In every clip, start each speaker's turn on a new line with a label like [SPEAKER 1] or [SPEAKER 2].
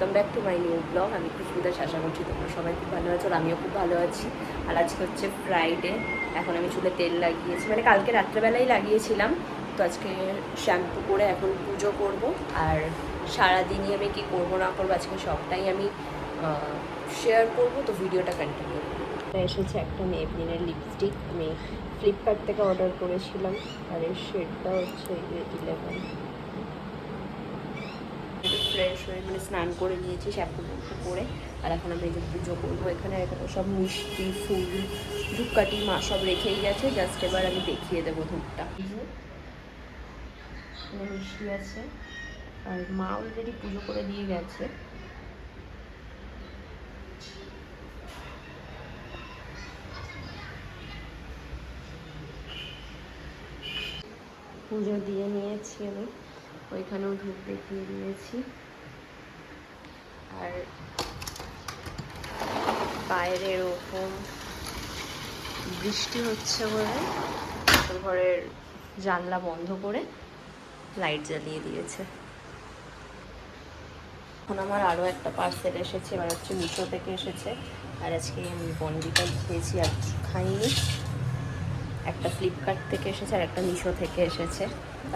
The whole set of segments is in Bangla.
[SPEAKER 1] Welcome back to my new blog. আমি খুশবু দাস, আশা করছি তোমরা সবাই খুব ভালো আছো আর আমিও খুব ভালো আছি। আর আজকে হচ্ছে ফ্রাইডে। এখন আমি চুলে তেল লাগিয়েছি, মানে কালকে রাত্রেবেলাই লাগিয়েছিলাম। তো আজকে শ্যাম্পু করে এখন পুজো করব। আর সারাদিনই আমি কী করবো না করবো আজকে সবটাই আমি শেয়ার করব। তো ভিডিওটা কন্টিনিউ করবো। এসেছে একটা মেবলিনের লিপস্টিক, আমি ফ্লিপকার্ট থেকে অর্ডার করেছিলাম। আর এর শেডটা হচ্ছে 11। ফ্রেশ হয়ে মানে স্নান করে নিয়েছি শ্যাম্পু করে। আর এখন আমি এই যে পুজো করবো। এখানে সব মিষ্টি ফুল ধূপকাঠি মা সব রেখেই গেছে, জাস্ট এবার আমি দেখিয়ে দেবো ধূপটা। মিষ্টি আছে আর মা অলরেডি পুজো করে দিয়ে গেছে। পুজো দিয়ে নিয়েছি আমি, ওইখানেও ধূপ দেখিয়ে দিয়েছি। আর বাইরে এরকম বৃষ্টি হচ্ছে বলে ঘরের জানলা বন্ধ করে লাইট জ্বালিয়ে দিয়েছে। এখন আমার আরও একটা পার্সেল এসেছে, এবার হচ্ছে মিশো থেকে এসেছে। আর আজকে আমি বনবিটা খেয়েছি আর খাইনি। একটা ফ্লিপকার্ট থেকে এসেছে আর একটা মিশো থেকে এসেছে।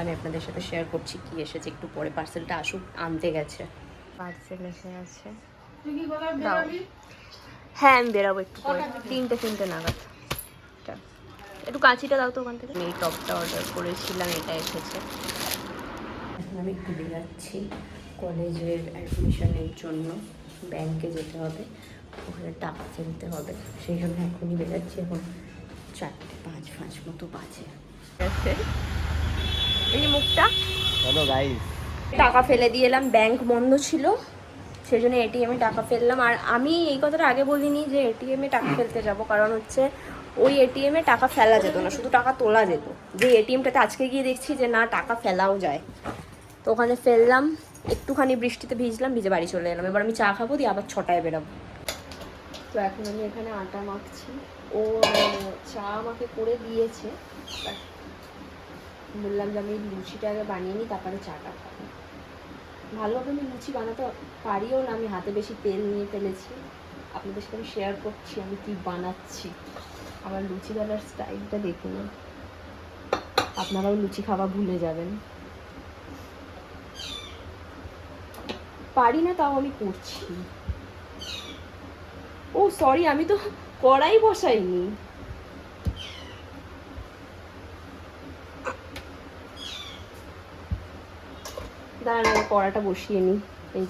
[SPEAKER 1] আমি আপনাদের সাথে শেয়ার করছি কি এসেছে একটু পরে। পার্সেলটা আসুক, আনতে গেছে। পার্সেল এসে আছে। হ্যাঁ আমি বেরাবো একটু পরে, 3টে নাগাদ। একটু কাঁচিটা দাও তো ওখান থেকে। আমি এই টপটা অর্ডার করেছিলাম, এটা এসেছে। এখন আমি ঘুরে যাচ্ছি কলেজের অ্যাডমিশনের জন্য। ব্যাংকে যেতে হবে, ওখানে টাকা ফেলতে হবে, সেই জন্য এখনই বেরাচ্ছি। এখন 4:05 মতো বাজে। এই মুখটা টাকা ফেলে দিয়ে এলাম, ব্যাংক বন্ধ ছিল সেই জন্য এটিএমে টাকা ফেললাম। আর আমি এই কথাটা আগে বলিনি যে এটিএমে টাকা ফেলতে যাব, কারণ হচ্ছে ওই এটিএমে টাকা ফেলা যেত না, শুধু টাকা তোলা যেত। যে এটিএমটাতে আজকে গিয়ে দেখছি যে না, টাকা ফেলাও যায়। তো ওখানে ফেললাম, একটুখানি বৃষ্টিতে ভিজলাম, ভিজে বাড়ি চলে এলাম। এবার আমি চা খাবো, দিয়ে আবার 6টায় বেরোবো। তো এখন আমি এখানে আটা মাখছি। ও চা আমাকে করে দিয়েছে, বললাম যে আমি লুচিটা আগে বানিয়ে নিই, তারপরে চাটা খাবো। ভালোভাবে আমি লুচি বানাতে পারিও না, আমি হাতে বেশি তেল নিয়ে ফেলেছি। আপনাদের সাথে আমি শেয়ার করছি আমি কি বানাচ্ছি। আমার লুচি বেলার স্টাইলটা দেখুন, আপনারাও লুচি খাওয়া ভুলে যাবেন। পারি না তাও আমি করছি। ও সরি, আমি তো কড়াই বসাইনি। দাঁড়ান আমি কড়াটা বসিয়ে নিই। এই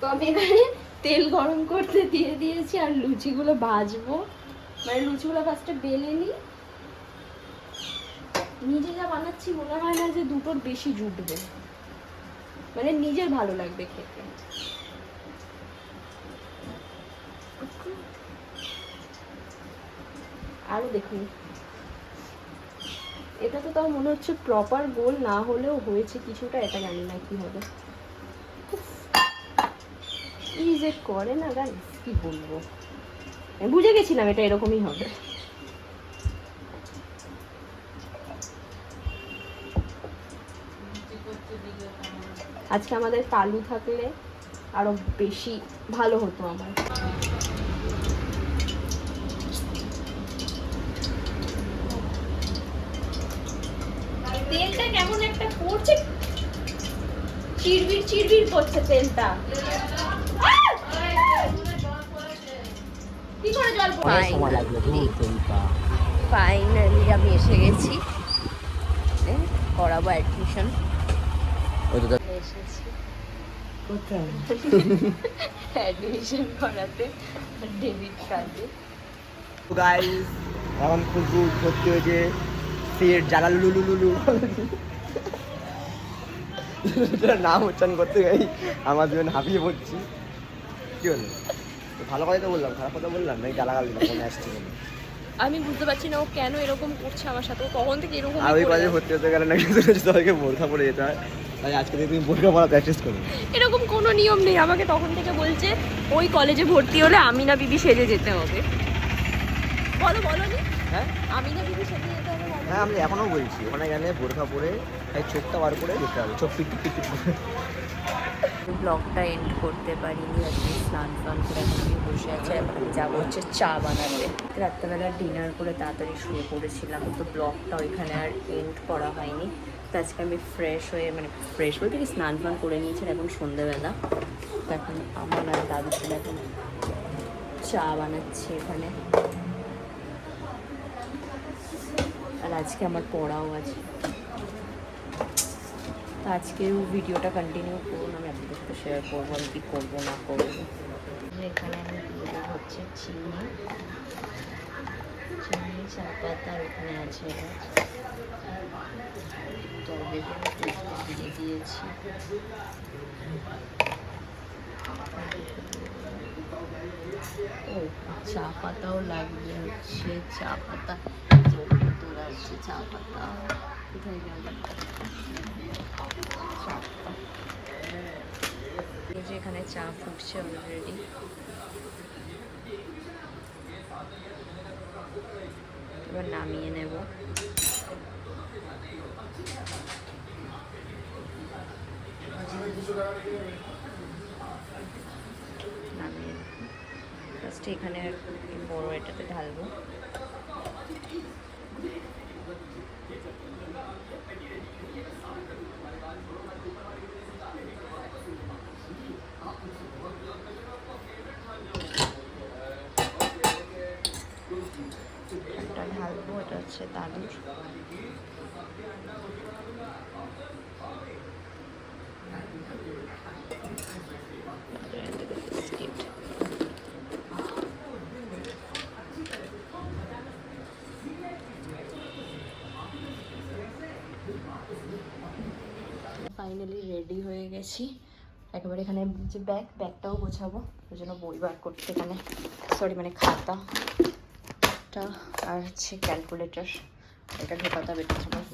[SPEAKER 1] তো আমি এখানে তেল গরম করতে দিয়ে দিয়েছি আর লুচিগুলো ভাজবো। মানে লুচিগুলো ফার্স্টে বেলে নিই। নিজে যা বানাচ্ছি মনে হয় না যে দুটোর বেশি জুটবে, মানে নিজের ভালো লাগবে খেতে। আরো দেখুন, এটা তো তাও মনে হচ্ছে প্রপার গোল না হলেও হয়েছে কিছুটা, এটা জানি না কি হবে। কি যে করে না গাইস, কি বলবো, আমি বুঝে গেছিলাম এটা এরকমই হবে। আজকে আমাদের কালু থাকলে আরো বেশি ভালো হতো আমার। তেলটা কেমন একটা করছে, চিরবির চিরবির করছে তেলটা। কি করে জল ফাইনালি আমি এসে গেছি, করাবো অ্যাডমিশন। এসেছি অ্যাডমিশন করাতে ডেবিট কার্ডে।
[SPEAKER 2] গাইস এখন খুশবু ভর্তি হয়েছে সিট জালালুলুলুলু নাম উচ্চারণ করতে গাই আমার জীবন হাঁপিয়ে পড়ছি। কি হলো, ভালো কথা তো বললাম, খারাপ কথা বললাম নাকি গালাগাল দিলাম? মনে আসছে
[SPEAKER 1] আমি বুঝতে পারছি না ও কেন এরকম করছে আমার সাথে, কখন থেকে এরকম।
[SPEAKER 2] আর ওই কলেজে ভর্তি হতে গেলে নাকি সবাইকে বোরখা পরে যেতে হয়, তাই আজকে থেকে তুমি বোরখা পরা প্র্যাকটিস করো।
[SPEAKER 1] এরকম কোনো নিয়ম নেই, আমাকে তখন থেকে বলছে ওই কলেজে ভর্তি হলে আমিনা বিবি সেজে যেতে হবে। বলো বলো নি,
[SPEAKER 2] হ্যাঁ
[SPEAKER 1] আমিনা বিবি সেজে যেতে হবে।
[SPEAKER 2] হ্যাঁ আমি এখনো বলছি ওখানে গেলে বোরখা পরে চোখটা বার করে যেতে হবে, চোখ পিট পিট পিট করে।
[SPEAKER 1] ব্লগটা এন্ড করতে পারিনি, আজকে স্নান ফান করে এখন আমি বসে আছি। এখন যাবো হচ্ছে চা বানাতে। রাত্রেবেলা ডিনার করে তাড়াতাড়ি শুয়ে পড়েছিলাম, তো ব্লগটা ওইখানে আর এন্ড করা হয়নি। তো আজকে আমি ফ্রেশ হয়ে, মানে ফ্রেশ বলতে কি স্নান ফান করে নিয়েছি, এখন সন্ধ্যেবেলা। তো এখন আমার আর দাদুর ছেলে এখন চা বানাচ্ছে এখানে। আর আজকে আমার পড়াও আছে, তো আজকেও ভিডিওটা কন্টিনিউ করুন, আমি আপনাদের সাথে শেয়ার করবো আমি কী করবো না করবো। এখানে আমি দিয়ে দেবো হচ্ছে চিনি, চা পাতা, আর ওখানে আছে দিয়ে দিয়েছি। ও চা পাতাও লাগবে হচ্ছে, চা পাতা তোলা হচ্ছে, চা পাতা কোথায় গেল, এখানে চা ফুটছে অলরেডি। এবার নামিয়ে নেব। নামিয়ে ফার্স্টে এখানে বড় এটাতে ঢালবো। এটা ঢালবো, এটা হচ্ছে দাদুর। ফাইনালি রেডি হয়ে গেছি একেবারে। এখানে যে ব্যাগটাও গোছাবো, ওই জন্য বই বার করতে এখানে, সরি মানে খাতাটা আর হচ্ছে ক্যালকুলেটর, এটা ঢোকাতে হবে। এটা হচ্ছে আমার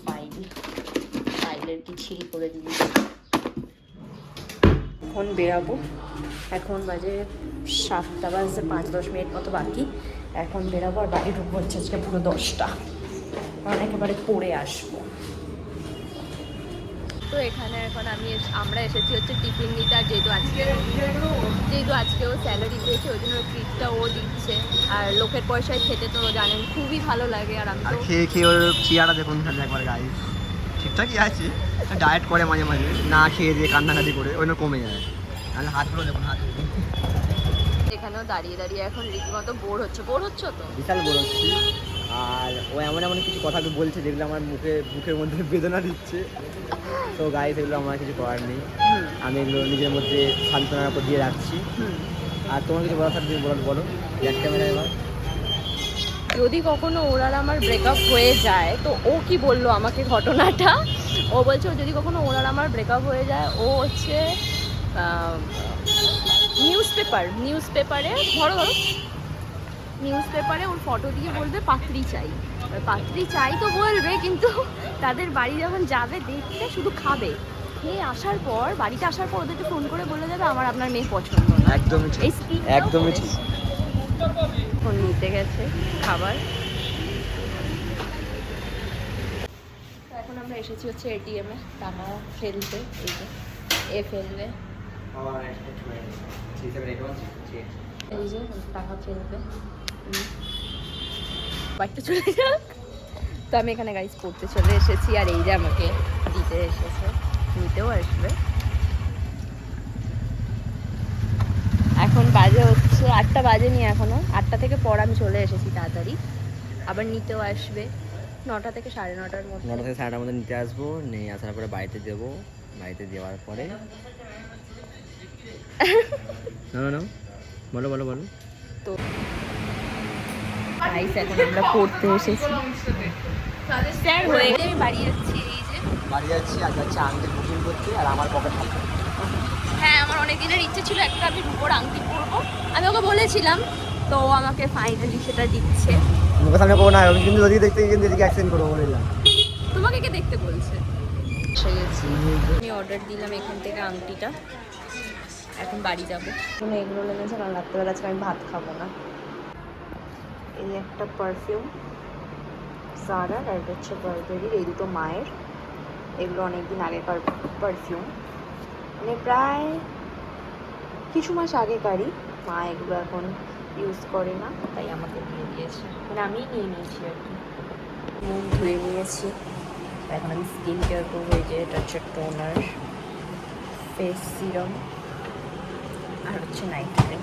[SPEAKER 1] ফাইলের কি ছিঁড়ি করে দিয়েছি। এখন বেরাবো, এখন বাজে 7টা বাজে 5-10 মিনিট মতো বাকি। এখন বেরাবো আর বাড়ি ঢুকবো হচ্ছে আজকে পুরো 10টা, কারণ একেবারে পড়ে আসবো। তো এখানে এখন আমরা এসেছি হচ্ছে টিফিন নিতে। আর যেহেতু আজকে ও স্যালারি পেয়েছে, ওই জন্য ট্রিটটা ও দিচ্ছে। আর লোকের পয়সায় খেতে তো জানেন খুবই ভালো লাগে। আর আমি তো
[SPEAKER 2] খেয়ে ওর চেয়ারটা দেখুন একবার, গাইস ঠিকঠাকই আছে, ডায়েট করে মাঝে মাঝে, না খেয়ে দিয়ে কান্নাকাটি করে ওই জন্য কমে যায়। আর হাতগুলো দেখুন, হাত
[SPEAKER 1] এখানেও দাঁড়িয়ে এখন রীতিমতো বোর হচ্ছে তো
[SPEAKER 2] বিশাল বোর হচ্ছি। আর ও এমন কিছু কথা বলছে যেগুলো আমার বুকের মধ্যে বেদনা দিচ্ছে। তো গাইস এগুলো আমার কিছু করার নেই, আমি এগুলো নিজের মধ্যে সান্ত্বনার উপর দিয়ে রাখছি। আর তোমার কিছু বলার থাকবে বলো, ব্যাক ক্যামেরা এবার।
[SPEAKER 1] যদি কখনো ওর আর আমার ব্রেকআপ হয়ে যায়, তো ও কি বললো আমাকে ঘটনাটা, ও বলছে যদি কখনো ওর আর আমার ব্রেকআপ হয়ে যায়, ও হচ্ছে নিউজপেপারে ওর ফটো দিয়ে বলবে পাত্রী চাই তো বলবে, কিন্তু তাদের বাড়ি যখন যাবে দেখতে শুধু খাবে, খেয়ে আসার পর বাড়িতে আসার পর ওদেরকে ফোন করে বলে যাবে আমার আপনার মেয়ে পছন্দ না। একদমই ঠিক। ফোন নিতে গেছে খাবার। এখন আমরা এসেছি হচ্ছে এটিএমে টাকা ফেলতে। এই যে ফেলবে, এই যে টাকা ফেলবে, বাড়িতে চলে যাক। তো আমি এখানে গাইজ পড়তে চলে এসেছি, আর এই যে আমাকে দিতে এসেছে, নিতেও আসবে। এখন বাজে হচ্ছে 8টা বাজেনি এখনো, 8টা থেকে পর আমি চলে এসেছি তাড়াতাড়ি। আবার নিতেও আসবে 9টা থেকে 9:30টার মধ্যে।
[SPEAKER 2] 9টা থেকে 9:30টার মধ্যে নিতে আসবো, নিয়ে আসার পরে বাড়িতে দেবো, বাড়িতে দেওয়ার পরে না বলো।
[SPEAKER 1] তো গাইস এখন আমরা পড়তে এসেছি, স্যার হয়ে গেলে আমি বাড়ি যাচ্ছি। এই যে
[SPEAKER 2] বাড়ি যাচ্ছি, আর যাচ্ছি আংটি বুকিং করতে, আর আমার পকেট হাতে।
[SPEAKER 1] হ্যাঁ, আমার অনেক দিনের ইচ্ছে ছিল একটা আমি রূপোর আংটি পরবো, আমি ওকে বলেছিলাম, তো আমাকে ফাইনালি সেটা দিচ্ছে।
[SPEAKER 2] মুখের সামনে করবো না, আমি কিন্তু যদি দেখতে কিন্তু এদিকে অ্যাকসেন্ট করবো বলেছিলাম।
[SPEAKER 1] তোমাকে কে দেখতে বলছে? আমি অর্ডার দিলাম এখান থেকে আংটিটা, এখন বাড়ি যাবো। কোনো এগুলো লেগেছে, কারণ রাত্রেবেলা আজকে আমি ভাত খাবো না। এই একটা পারফিউম জারার আর এটা হচ্ছে বারবেরির, এই দুটো মায়ের। এগুলো অনেকদিন আগেকার পারফিউম, মানে প্রায় কিছু মাস আগেকারই। মা এগুলো এখন ইউজ করে না, তাই আমাকে দিয়ে দিয়েছে, মানে আমিই নিয়ে নিয়েছি আর কি। মুখ ধুয়ে নিয়েছি, এখন আমি স্কিন কেয়ার করবো। এই যে এটা হচ্ছে টোনার, ফেস সিরাম আর হচ্ছে নাইট ক্রিম।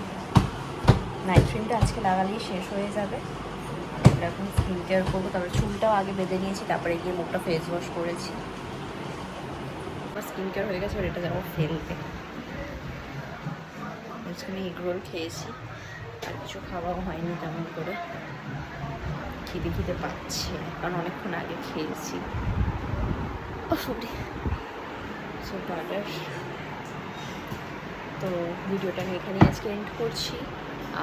[SPEAKER 1] নাইট ক্রিমটা আজকে লাগালেই শেষ হয়ে যাবে। এবার এখন স্কিন কেয়ার করবো, তারপরে চুলটাও আগে বেঁধে নিয়েছি, তারপরে গিয়ে মুখটা ফেস ওয়াশ করেছি। আমার স্কিন কেয়ার হয়ে গেছে, আর এটা যাবো ফেলতে। আমি এগ রোল খেয়েছি, আর কিছু খাওয়াও হয়নি তেমন করে। খিদে পাচ্ছে, কারণ অনেকক্ষণ আগে খেয়েছি। তো ভিডিওটা আমি এখানে আজকে এন্ড করছি।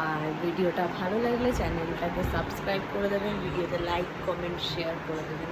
[SPEAKER 1] আর ভিডিওটা ভালো লাগলে চ্যানেলটাকে সাবস্ক্রাইব করে দেবেন, ভিডিওতে লাইক কমেন্ট শেয়ার করে দেবেন।